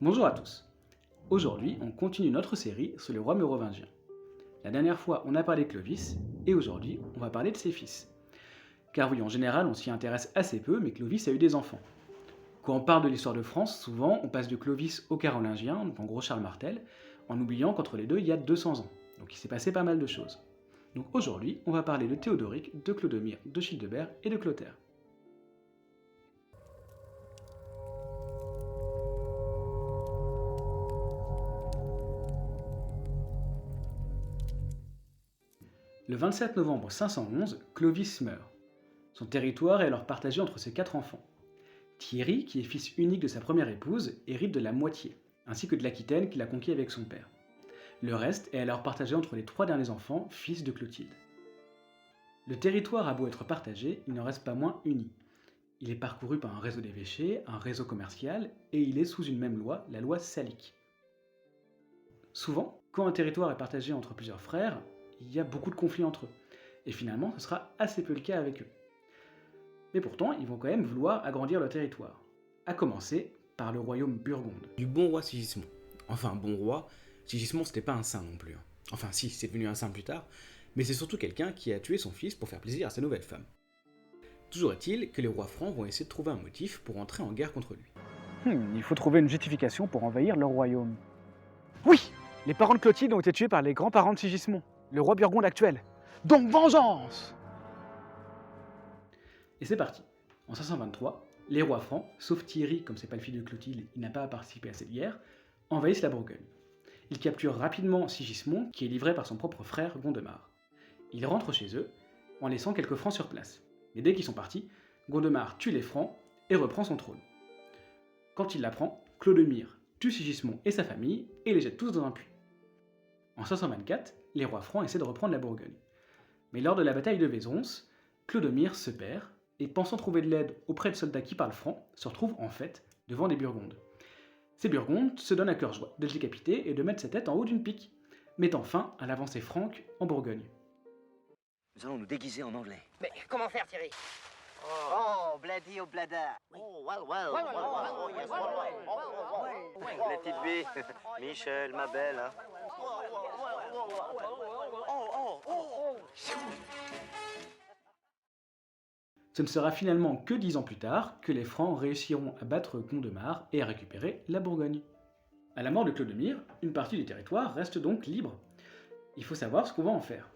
Bonjour à tous. Aujourd'hui, on continue notre série sur le roi mérovingien. La dernière fois, on a parlé de Clovis, et aujourd'hui, on va parler de ses fils. Car oui, en général, on s'y intéresse assez peu, mais Clovis a eu des enfants. Quand on parle de l'histoire de France, souvent, on passe de Clovis aux Carolingiens, donc en gros Charles Martel, en oubliant qu'entre les deux, il y a 200 ans. Donc il s'est passé pas mal de choses. Donc aujourd'hui, on va parler de Théodoric, de Clodomir, de Childebert et de Clotaire. Le 27 novembre 511, Clovis meurt. Son territoire est alors partagé entre ses 4 enfants. Thierry, qui est fils unique de sa première épouse, hérite de la moitié, ainsi que de l'Aquitaine qu'il a conquis avec son père. Le reste est alors partagé entre les 3 derniers enfants, fils de Clotilde. Le territoire a beau être partagé, il n'en reste pas moins uni. Il est parcouru par un réseau d'évêchés, un réseau commercial, et il est sous une même loi, la loi salique. Souvent, quand un territoire est partagé entre plusieurs frères, il y a beaucoup de conflits entre eux, et finalement ce sera assez peu le cas avec eux. Mais pourtant, ils vont quand même vouloir agrandir leur territoire, à commencer par le royaume burgonde. Du bon roi Sigismond. Enfin, bon roi, Sigismond c'était pas un saint non plus. Enfin si, c'est devenu un saint plus tard, mais c'est surtout quelqu'un qui a tué son fils pour faire plaisir à sa nouvelle femme. Toujours est-il que les rois francs vont essayer de trouver un motif pour entrer en guerre contre lui. Il faut trouver une justification pour envahir leur royaume. Oui, les parents de Clotilde ont été tués par les grands-parents de Sigismond, le roi burgonde actuel. Donc vengeance! Et c'est parti. En 523, les rois francs, sauf Thierry, comme c'est pas le fils de Clotilde, il n'a pas participé à cette guerre, envahissent la Bourgogne. Ils capturent rapidement Sigismond, qui est livré par son propre frère Gondemar. Ils rentrent chez eux, en laissant quelques francs sur place. Mais dès qu'ils sont partis, Gondemar tue les francs et reprend son trône. Quand il l'apprend, Clodomir tue Sigismond et sa famille et les jette tous dans un puits. En 524, les rois francs essaient de reprendre la Bourgogne. Mais lors de la bataille de Vézons, Clodomir se perd et pensant trouver de l'aide auprès de soldats qui parlent franc, se retrouve en fait devant des Burgondes. Ces Burgondes se donnent à cœur joie de le décapiter et de mettre sa tête en haut d'une pique, mettant fin à l'avancée franque en Bourgogne. Nous allons nous déguiser en anglais. Mais comment faire, Thierry? Oh, bladi au blada. Oh, well. La petite bille. Michel, ma belle. Hein. Ce ne sera finalement que 10 ans plus tard que les Francs réussiront à battre Gondemar et à récupérer la Bourgogne. À la mort de Clodomir, une partie du territoire reste donc libre. Il faut savoir ce qu'on va en faire.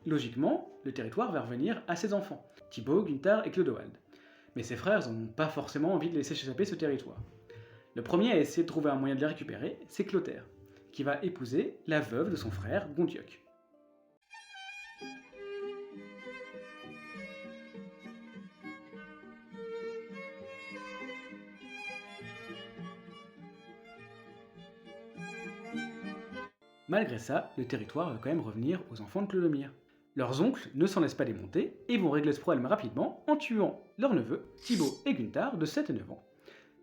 Logiquement, le territoire va revenir à ses enfants, Thibaut, Gunther et Clodoald. Mais ses frères n'ont pas forcément envie de laisser échapper ce territoire. Le premier à essayer de trouver un moyen de les récupérer, c'est Clotaire, qui va épouser la veuve de son frère, Gondioc. Malgré ça, le territoire va quand même revenir aux enfants de Clodomir. Leurs oncles ne s'en laissent pas démonter et vont régler ce problème rapidement en tuant leurs neveux, Thibaut et Gunther, de 7 et 9 ans.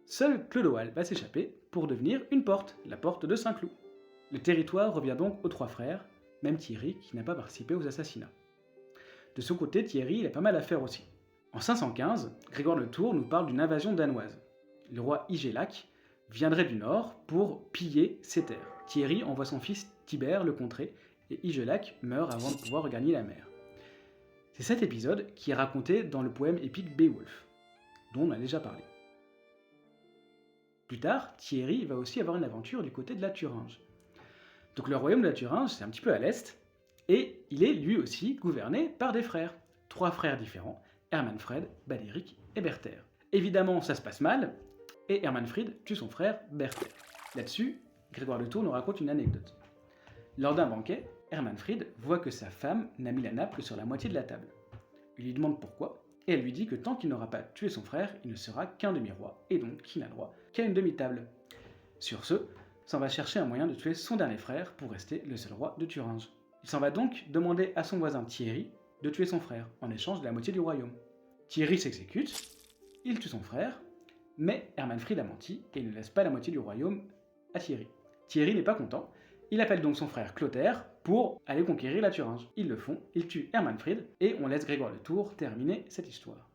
Seul Clodoald va s'échapper pour devenir une porte, la porte de Saint-Cloud. Le territoire revient donc aux 3 frères, même Thierry qui n'a pas participé aux assassinats. De son côté, Thierry il a pas mal à faire aussi. En 515, Grégoire le Tour nous parle d'une invasion danoise. Le roi Hygelac viendrait du nord pour piller ses terres. Thierry envoie son fils Tibère le contrer et Hygelac meurt avant de pouvoir regagner la mer. C'est cet épisode qui est raconté dans le poème épique Beowulf, dont on a déjà parlé. Plus tard, Thierry va aussi avoir une aventure du côté de la Thuringe. Donc le royaume de la Thuringe, c'est un petit peu à l'est, et il est lui aussi gouverné par des frères. 3 frères différents, Hermanfred, Badéric et Berthère. Évidemment, ça se passe mal, et Hermanfrid tue son frère Berthère. Là-dessus, Grégoire le Tour nous raconte une anecdote. Lors d'un banquet, Hermanfrid voit que sa femme n'a mis la nappe que sur la moitié de la table. Il lui demande pourquoi, et elle lui dit que tant qu'il n'aura pas tué son frère, il ne sera qu'un demi-roi, et donc qu'il n'a droit qu'à une demi-table. Sur ce, s'en va chercher un moyen de tuer son dernier frère pour rester le seul roi de Thuringe. Il s'en va donc demander à son voisin Thierry de tuer son frère, en échange de la moitié du royaume. Thierry s'exécute, il tue son frère, mais Hermanfrid a menti et ne laisse pas la moitié du royaume à Thierry. Thierry n'est pas content, il appelle donc son frère Clotaire pour aller conquérir la Thuringe. Ils le font, ils tuent Hermanfrid et on laisse Grégoire le Tour terminer cette histoire.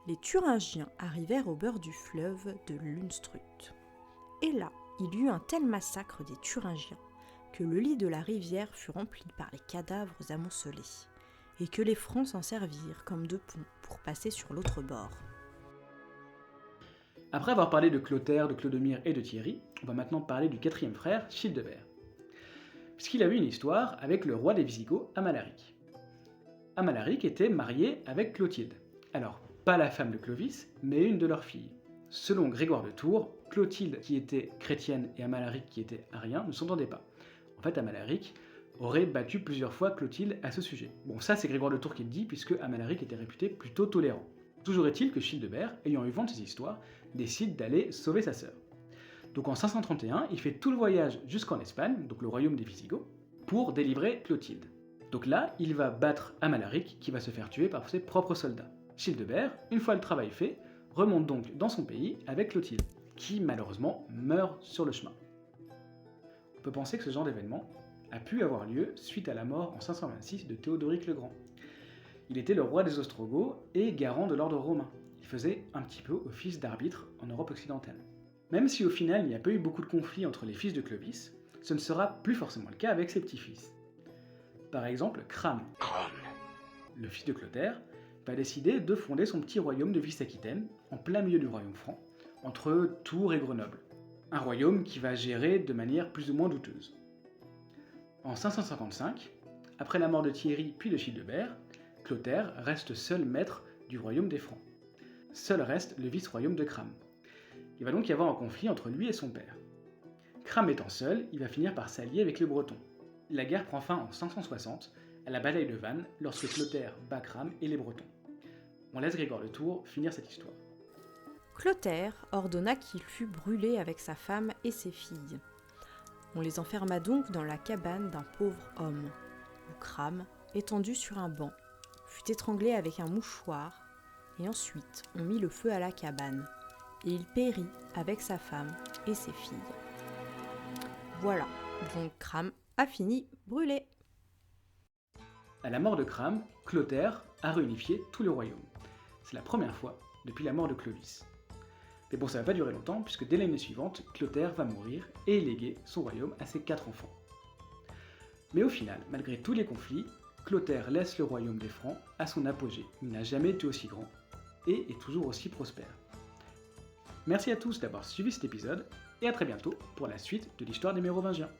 Les Thuringiens arrivèrent au bord du fleuve de l'Unstrut. Et là, il y eut un tel massacre des Thuringiens que le lit de la rivière fut rempli par les cadavres amoncelés, et que les Francs s'en servirent comme de pont pour passer sur l'autre bord. Après avoir parlé de Clotaire, de Clodomir et de Thierry, on va maintenant parler du quatrième frère, Childebert. Puisqu'il a eu une histoire avec le roi des Visigoths, Amalaric. Amalaric était marié avec Clotilde. Alors, pas la femme de Clovis, mais une de leurs filles. Selon Grégoire de Tours, Clotilde, qui était chrétienne, et Amalaric, qui était arien, ne s'entendaient pas. En fait, Amalaric aurait battu plusieurs fois Clotilde à ce sujet. Bon, ça c'est Grégoire de Tours qui le dit, puisque Amalaric était réputé plutôt tolérant. Toujours est-il que Childebert, ayant eu vent de ces histoires, décide d'aller sauver sa sœur. Donc en 531, il fait tout le voyage jusqu'en Espagne, donc le royaume des Visigoths, pour délivrer Clotilde. Donc là, il va battre Amalaric, qui va se faire tuer par ses propres soldats. Childebert, une fois le travail fait, remonte donc dans son pays avec Clotilde, qui malheureusement meurt sur le chemin. On peut penser que ce genre d'événement a pu avoir lieu suite à la mort en 526 de Théodoric le Grand. Il était le roi des Ostrogoths et garant de l'ordre romain. Il faisait un petit peu office d'arbitre en Europe occidentale. Même si au final il n'y a pas eu beaucoup de conflits entre les fils de Clovis, ce ne sera plus forcément le cas avec ses petits-fils. Par exemple, Cram, le fils de Clotaire, va décider de fonder son petit royaume de Vice-Aquitaine, en plein milieu du royaume franc, entre Tours et Grenoble. Un royaume qui va gérer de manière plus ou moins douteuse. En 555, après la mort de Thierry puis de Childebert, Clotaire reste seul maître du royaume des Francs. Seul reste le vice-royaume de Cram. Il va donc y avoir un conflit entre lui et son père. Cram étant seul, il va finir par s'allier avec les Bretons. La guerre prend fin en 560, à la bataille de Vannes, lorsque Clotaire bat Cram et les Bretons. On laisse Grégoire de Tours finir cette histoire. Clotaire ordonna qu'il fût brûlé avec sa femme et ses filles. On les enferma donc dans la cabane d'un pauvre homme, où Cram, étendu sur un banc, fut étranglé avec un mouchoir, et ensuite on mit le feu à la cabane, et il périt avec sa femme et ses filles. Voilà, donc Cram a fini brûlé. À la mort de Cram, Clotaire a réunifié tout le royaume. C'est la première fois depuis la mort de Clovis. Mais bon, ça va pas durer longtemps, puisque dès l'année suivante, Clotaire va mourir et léguer son royaume à ses 4 enfants. Mais au final, malgré tous les conflits, Clotaire laisse le royaume des Francs à son apogée. Il n'a jamais été aussi grand et est toujours aussi prospère. Merci à tous d'avoir suivi cet épisode et à très bientôt pour la suite de l'histoire des Mérovingiens.